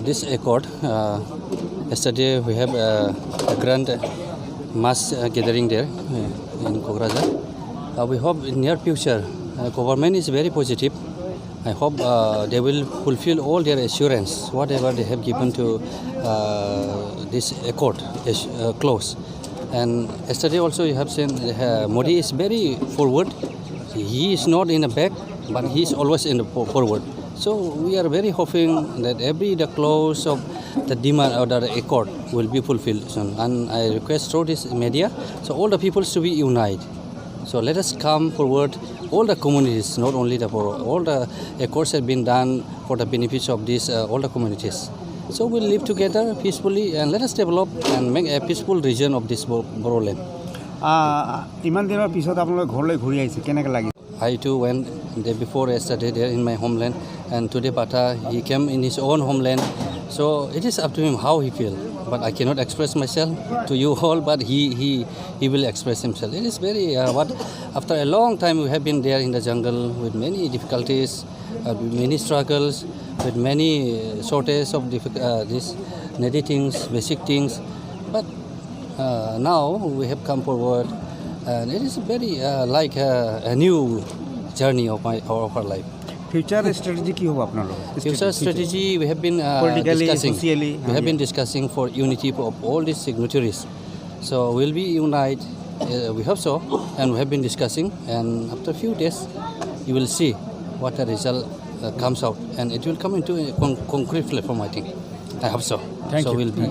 this accord. Yesterday we have a grand mass gathering there in Kokrajhar. We hope in near future government is very positive. I hope they will fulfill all their assurance, whatever they have given to this accord clause. And yesterday also you have seen Modi is very forward. He is not in the back, but he is always in the forward. So we are very hoping that the clause of the demand or the accord will be fulfilled soon. And I request through this media, so all the peoples to be united. So let us come forward, all the communities, not only the Boro. All the accords have been done for the benefits of these all the communities. So we'll live together peacefully and let us develop and make a peaceful region of this Boro land. ইমান দিনৰ পিছত আপোনালোক ঘৰলৈ ঘূৰি আহিছে কেনেকৈ লাগি I too went day before yesterday there in my homeland, and today Bata he came in his own homeland. So it is up to him how he feel. But I cannot express myself to you all. But he will express himself. It is very after a long time we have been there in the jungle with many difficulties, with many struggles, with many shortage of these needy things, basic things. But now we have come forward. And it is very like a new journey of our life. Future strategy কি হ'ব আপোনালোকৰ Future strategy we have been discussing. We have been discussing for unity of all these signatories. So we'll be united. We hope so, and we have been discussing. And after a few days, you will see what the result comes out, and it will come into a concrete platform. I think. I hope so. Thank you. We'll be.